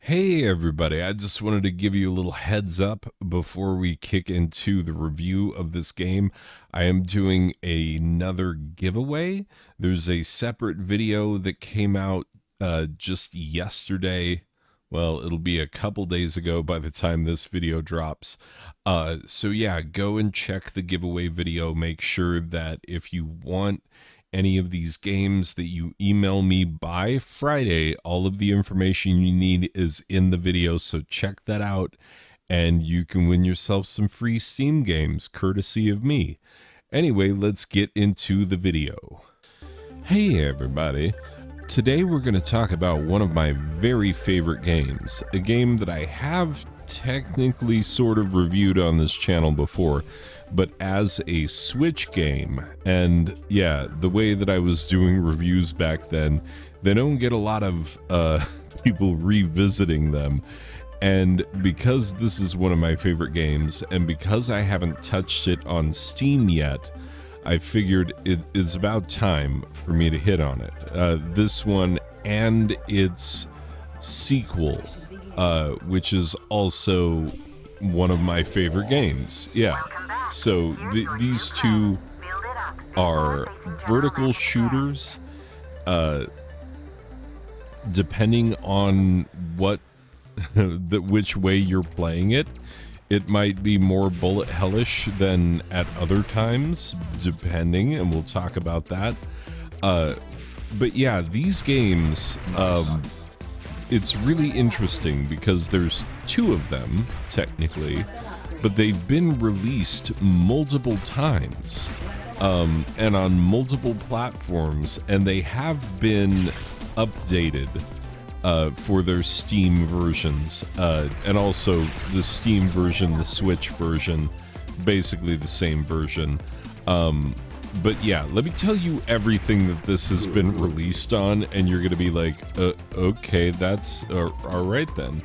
Hey everybody, I just wanted to give you a little heads up before we kick into the review of this game. I am doing another giveaway. There's a separate video that came out just yesterday. Well, it'll be a couple days ago by the time this video drops. So yeah, go and check the giveaway video. Make sure that if you want any of these games that you email me by Friday, all of the information you need is in the video, so check that out and you can win yourself some free Steam games courtesy of me. Anyway, let's get into the video. Hey everybody. Today we're going to talk about one of my very favorite games, a game that I have technically sort of reviewed on this channel before, but as a Switch game. And yeah, the way that I was doing reviews back then, they don't get a lot of people revisiting them. And because this is one of my favorite games, and because I haven't touched it on Steam yet, I figured it is about time for me to hit on it. This one and its sequel, which is also one of my favorite games. Yeah. So these two are vertical shooters. Depending on which way you're playing it, it might be more bullet hellish than at other times, depending, and we'll talk about that. But yeah, these games, it's really interesting because there's two of them, technically, but they've been released multiple times, and on multiple platforms, and they have been updated for their Steam versions, and also the Steam version, the Switch version, basically the same version. But yeah, let me tell you everything that this has been released on, and you're gonna be like, okay, that's all right then.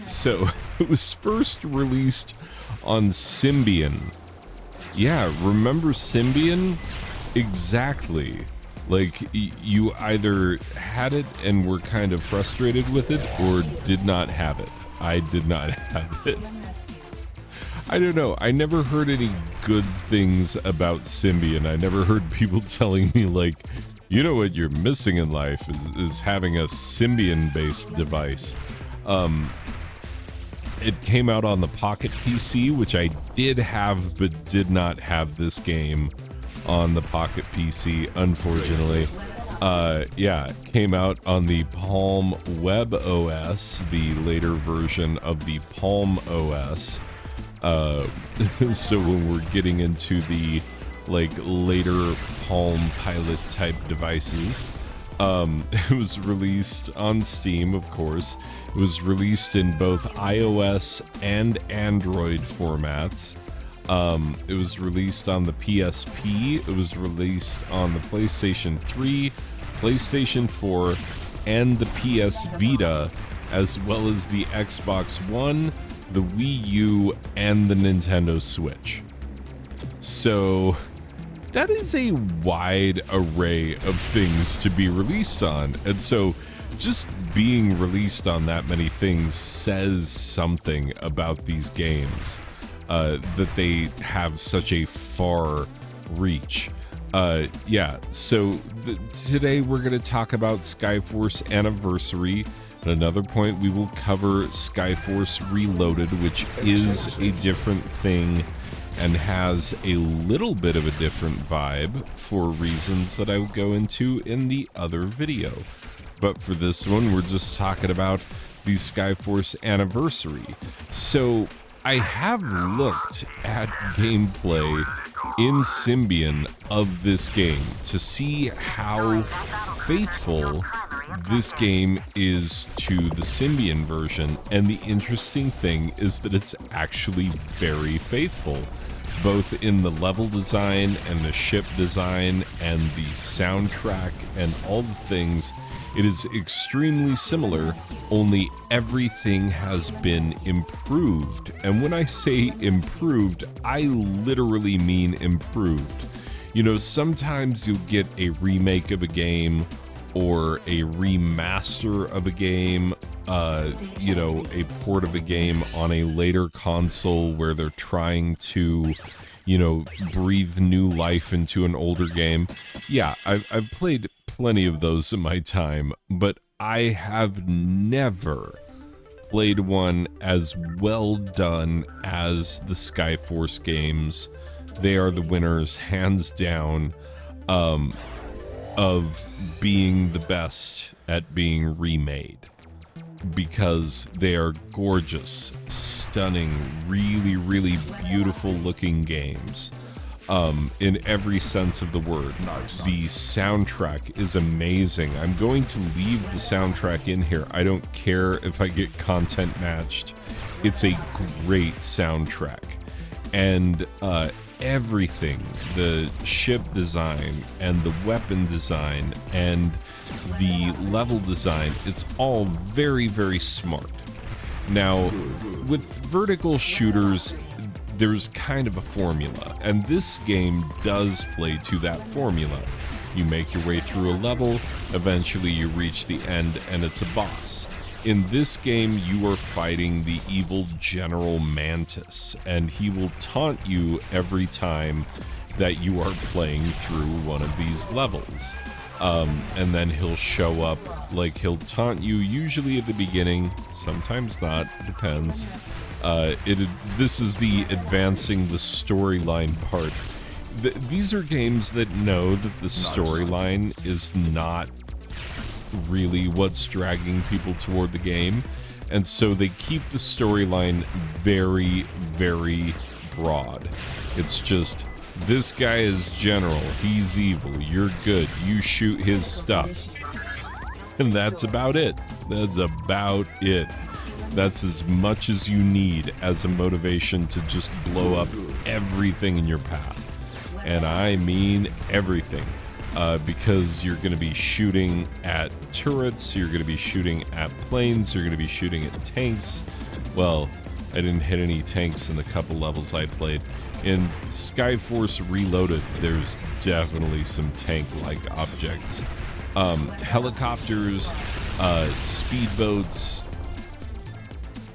So it was first released on Symbian. Yeah, remember Symbian? Exactly. Like, you either had it and were kind of frustrated with it, or did not have it. I did not have it. I don't know. I never heard any good things about Symbian. I never heard people telling me, like, you know what you're missing in life is having a Symbian-based device. It came out on the Pocket PC, which I did have, but did not have this game on the Pocket PC, unfortunately. Yeah, it came out on the Palm Web OS, the later version of the Palm OS. So when we're getting into the later Palm Pilot type devices, it was released on Steam, of course. It was released in both iOS and Android formats. It was released on the PSP, it was released on the PlayStation 3, PlayStation 4, and the PS Vita, as well as the Xbox One, the Wii U, and the Nintendo Switch. So that is a wide array of things to be released on, and so just being released on that many things says something about these games. That they have such a far reach. Yeah, so today we're going to talk about Skyforce Anniversary. At another point, we will cover Skyforce Reloaded, which is a different thing and has a little bit of a different vibe for reasons that I will go into in the other video. But for this one, we're just talking about the Skyforce Anniversary. So I have looked at gameplay in Symbian of this game to see how faithful this game is to the Symbian version, and the interesting thing is that it's actually very faithful, both in the level design and the ship design and the soundtrack and all the things. It is extremely similar, only everything has been improved. And when I say improved, I literally mean improved. You know, sometimes you'll get a remake of a game or a remaster of a game, a port of a game on a later console where they're trying to, breathe new life into an older game. Yeah, I've played plenty of those in my time, but I have never played one as well done as the Skyforce games. They are the winners, hands down, of being the best at being remade, because they are gorgeous, stunning, really, really beautiful looking games. In every sense of the word. The soundtrack is amazing. I'm going to leave the soundtrack in here. I don't care if I get content matched. It's a great soundtrack. And everything, the ship design and the weapon design and the level design, it's all very, very smart. Now, with vertical shooters, there's kind of a formula, and this game does play to that formula. You make your way through a level, eventually you reach the end, and it's a boss. In this game, you are fighting the evil General Mantis, and he will taunt you every time that you are playing through one of these levels. And then he'll show up, like he'll taunt you usually at the beginning, sometimes not, depends. This is the advancing the storyline part. These are games that know that the storyline is not really what's dragging people toward the game, and so they keep the storyline very, very broad. It's just, this guy is general, he's evil, you're good, you shoot his stuff. And that's about it. That's about it. That's as much as you need as a motivation to just blow up everything in your path. And I mean everything. Because you're going to be shooting at turrets, you're going to be shooting at planes, you're going to be shooting at tanks. Well, I didn't hit any tanks in the couple levels I played. In Skyforce Reloaded, there's definitely some tank-like objects. Helicopters, speedboats,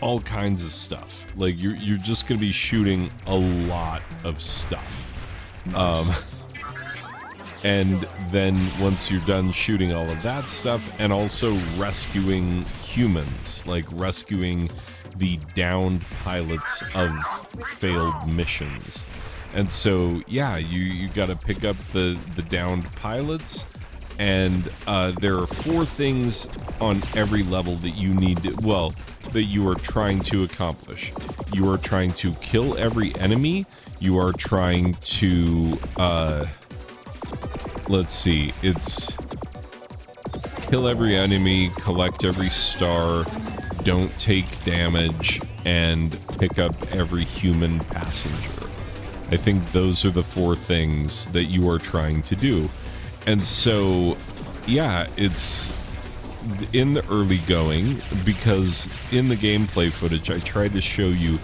all kinds of stuff. Like, you're just going to be shooting a lot of stuff. And then once you're done shooting all of that stuff, and also rescuing humans, like rescuing the downed pilots of failed missions. And so, yeah, you got to pick up the downed pilots, and there are 4 things on every level that you need to, that you are trying to accomplish. You are trying to kill every enemy. You are trying to, let's see, it's kill every enemy, collect every star, don't take damage, and pick up every human passenger. I think those are the 4 things that you are trying to do. And so, yeah, it's in the early going, because in the gameplay footage, I tried to show you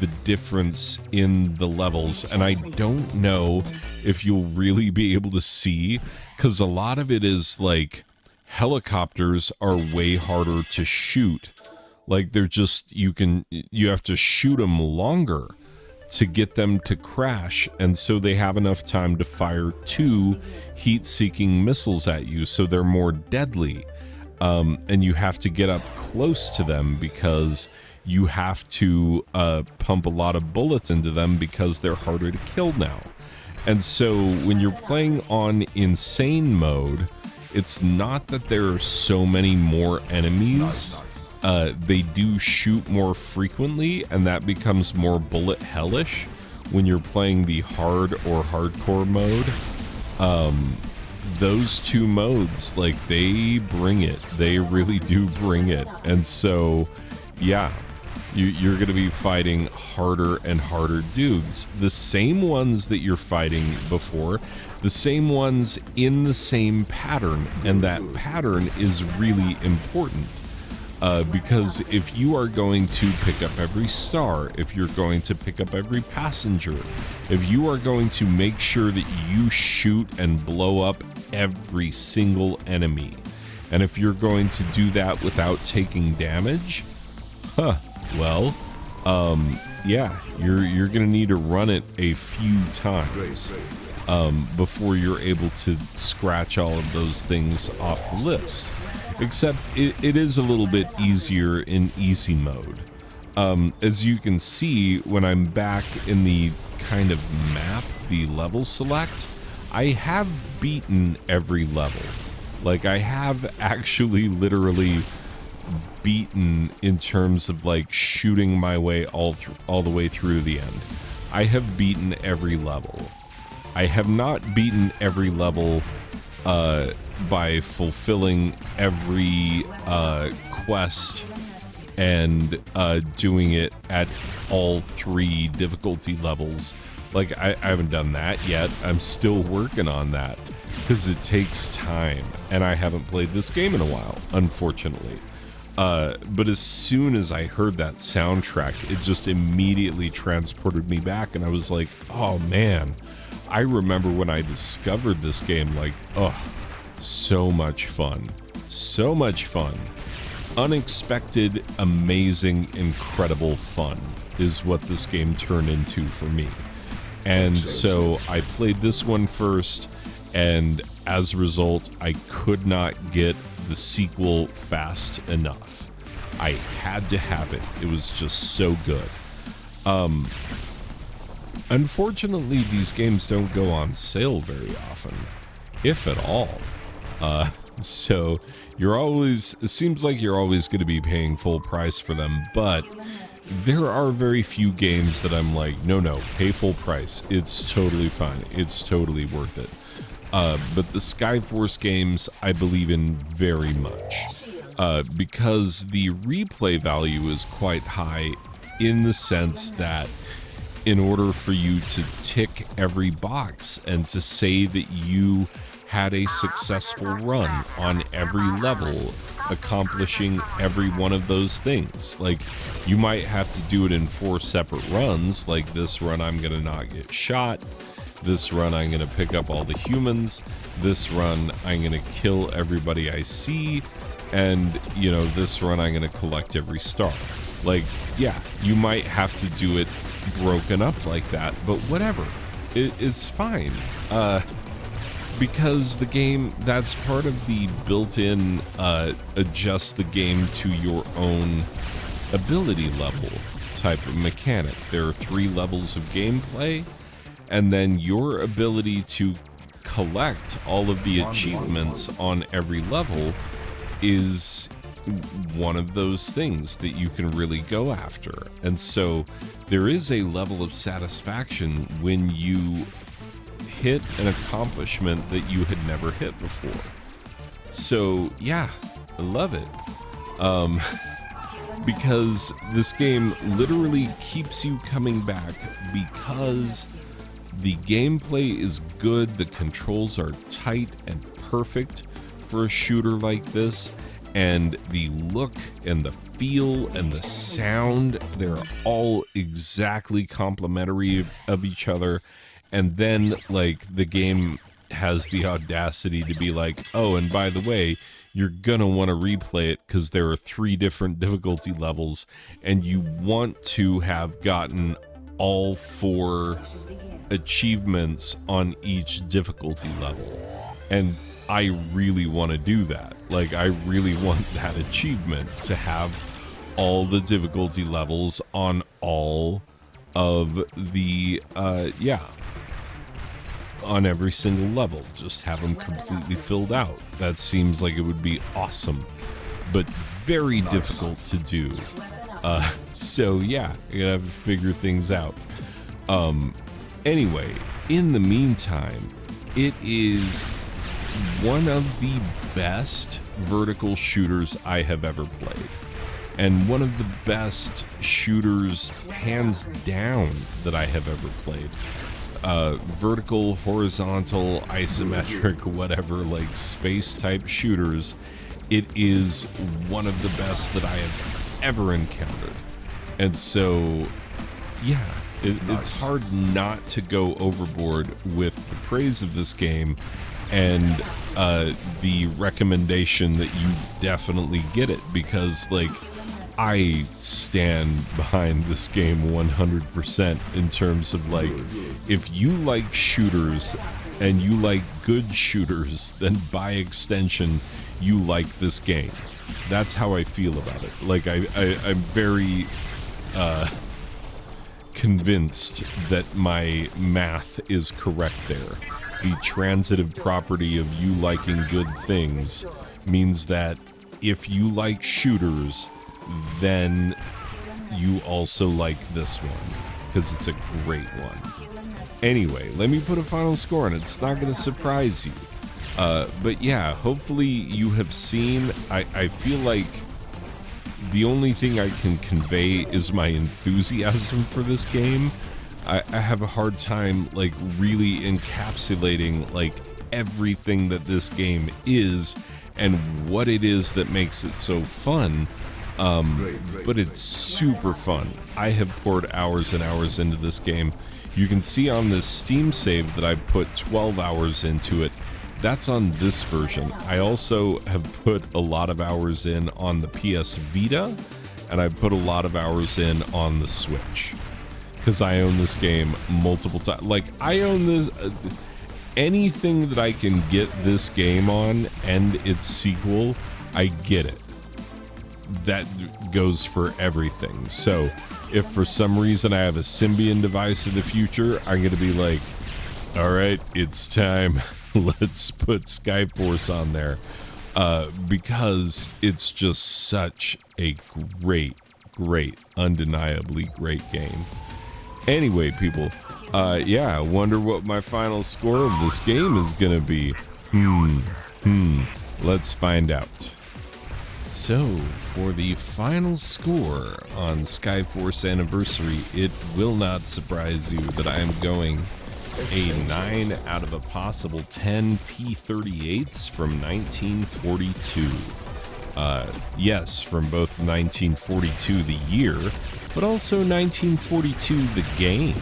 the difference in the levels, and I don't know if you'll really be able to see, because a lot of it is like helicopters are way harder to shoot. Like, they're just, you have to shoot them longer to get them to crash, and so they have enough time to fire 2 heat-seeking missiles at you, so they're more deadly. And you have to get up close to them because you have to pump a lot of bullets into them because they're harder to kill now. And so when you're playing on insane mode, it's not that there are so many more enemies. They do shoot more frequently, and that becomes more bullet hellish when you're playing the hard or hardcore mode. Those 2 modes, like, they bring it. They really do bring it. And so, yeah, you're going to be fighting harder and harder dudes. The same ones that you're fighting before, the same ones in the same pattern. And that pattern is really important. Because if you are going to pick up every star, if you're going to pick up every passenger, if you are going to make sure that you shoot and blow up every single enemy, And if you're going to do that without taking damage, well, yeah, you're gonna need to run it a few times before you're able to scratch all of those things off the list. Except it is a little bit easier in easy mode. As you can see, when I'm back in the kind of map, the level select, I have beaten every level. Like, I have actually literally beaten in terms of like shooting my way all the way through the end. I have beaten every level. I have not beaten every level by fulfilling every quest and doing it at all 3 difficulty levels. Like, I haven't done that yet. I'm still working on that because it takes time, and I haven't played this game in a while, unfortunately. But as soon as I heard that soundtrack, it just immediately transported me back, and I was like, oh man, I remember when I discovered this game, like, oh, so much fun. So much fun. Unexpected, amazing, incredible fun is what this game turned into for me. And so I played this one first, and as a result, I could not get the sequel fast enough. I had to have it. It was just so good. Unfortunately, these games don't go on sale very often, if at all. So it seems like you're always going to be paying full price for them, but there are very few games that I'm like, no, pay full price. It's totally fine. It's totally worth it. But the Skyforce games, I believe in very much, because the replay value is quite high in the sense that in order for you to tick every box and to say that you had a successful run on every level, accomplishing every one of those things. Like, you might have to do it in 4 separate runs, like this run I'm gonna not get shot, this run I'm gonna pick up all the humans, this run I'm gonna kill everybody I see, and, you know, this run I'm gonna collect every star. Like, yeah, you might have to do it broken up like that, but whatever, it's fine. Because the game, that's part of the built-in adjust the game to your own ability level type of mechanic. There are 3 levels of gameplay, and then your ability to collect all of the achievements on every level is one of those things that you can really go after. And so there is a level of satisfaction when you hit an accomplishment that you had never hit before. So yeah, I love it. Because this game literally keeps you coming back because the gameplay is good, the controls are tight and perfect for a shooter like this, and the look and the feel and the sound, they're all exactly complementary of each other. And then, like, the game has the audacity to be like, oh, and by the way, you're gonna want to replay it because there are 3 different difficulty levels, and you want to have gotten all 4 achievements on each difficulty level. And I really want to do that. Like, I really want that achievement to have all the difficulty levels on all of the, on every single level. Just have them completely filled out. That seems like it would be awesome, but very difficult to do. So yeah, you're gonna have to figure things out. Anyway, in the meantime, it is one of the best vertical shooters I have ever played, and one of the best shooters hands down that I have ever played. Vertical, horizontal, isometric, whatever, like space type shooters, it is one of the best that I have ever encountered. And so yeah, it's hard not to go overboard with the praise of this game. And the recommendation that you definitely get it, because like I stand behind this game 100% in terms of like, if you like shooters and you like good shooters, then by extension you like this game. That's how I feel about it. Like I'm very convinced that my math is correct there. The transitive property of you liking good things means that if you like shooters, then you also like this one, because it's a great one. Anyway, let me put a final score on it. It's not going to surprise you. But yeah, hopefully you have seen. I feel like the only thing I can convey is my enthusiasm for this game. I have a hard time like really encapsulating like everything that this game is and what it is that makes it so fun. But it's super fun. I have poured hours and hours into this game. You can see on this Steam save that I put 12 hours into it. That's on this version. I also have put a lot of hours in on the PS Vita, and I put a lot of hours in on the Switch, because I own this game multiple times. Like, I own this... anything that I can get this game on and its sequel, I get it. That goes for everything. So if for some reason I have a Symbian device in the future, I'm going to be like, all right, it's time. Let's put Skyforce on there. Because it's just such a great, undeniably great game. Anyway, people, yeah, I wonder what my final score of this game is going to be. Let's find out. So, for the final score on Skyforce Anniversary, it will not surprise you that I am going a 9 out of a possible 10 P38s from 1942. Yes, from both 1942 the year, but also 1942 the game.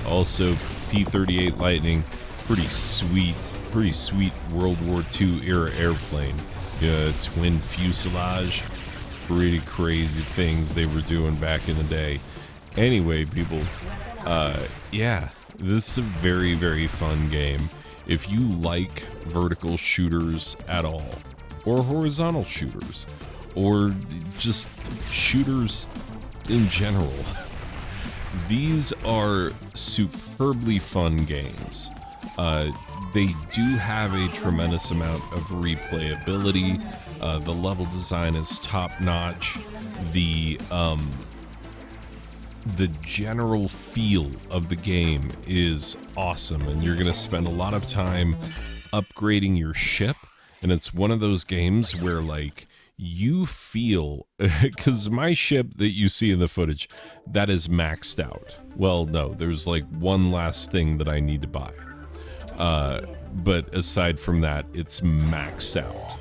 Also, P38 Lightning, pretty sweet World War II era airplane. Twin fuselage, pretty crazy things they were doing back in the day. Anyway, people, yeah, this is a very, very fun game. If you like vertical shooters at all, or horizontal shooters, or just shooters in general, these are superbly fun games. They do have a tremendous amount of replayability. The level design is top-notch. The general feel of the game is awesome, and you're going to spend a lot of time upgrading your ship. And it's one of those games where, like, you feel... because my ship that you see in the footage, that is maxed out. Well, no, there's, like, one last thing that I need to buy. But aside from that, it's maxed out.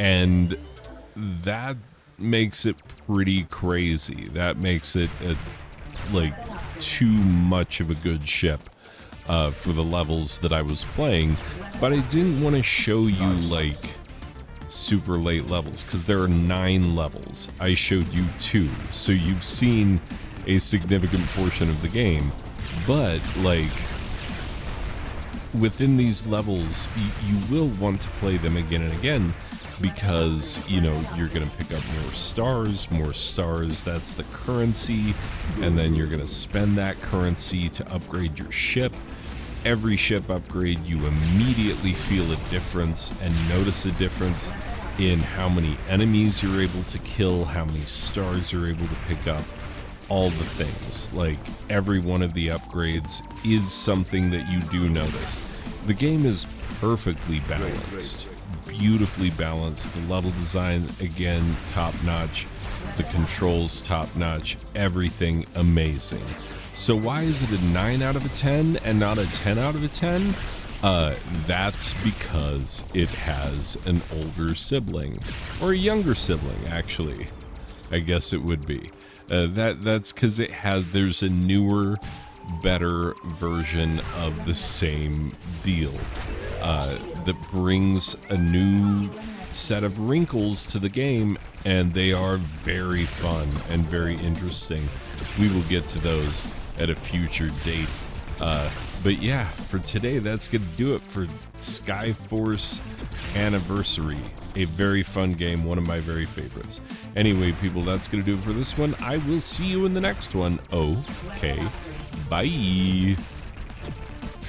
And that makes it pretty crazy. That makes it, like, too much of a good ship for the levels that I was playing. But I didn't want to show you, like, super late levels, because there are 9 levels. I showed you 2, so you've seen a significant portion of the game. But, like... within these levels, you will want to play them again and again, because, you know, you're going to pick up more stars, that's the currency, and then you're going to spend that currency to upgrade your ship. Every ship upgrade, you immediately feel a difference and notice a difference in how many enemies you're able to kill, how many stars you're able to pick up. All the things, like every one of the upgrades is something that you do notice. The game is perfectly balanced, beautifully balanced. The level design, again, top notch. The controls, top notch. Everything amazing. So why is it a 9 out of a 10 and not a 10 out of a 10? That's because it has an older sibling, or a younger sibling, actually. I guess it would be. That's because there's a newer, better version of the same deal. that brings a new set of wrinkles to the game, and they are very fun and very interesting. We will get to those at a future date. But yeah, for today, that's going to do it for Skyforce Anniversary. A very fun game, one of my very favorites. Anyway, people, that's going to do it for this one. I will see you in the next one. Okay, bye.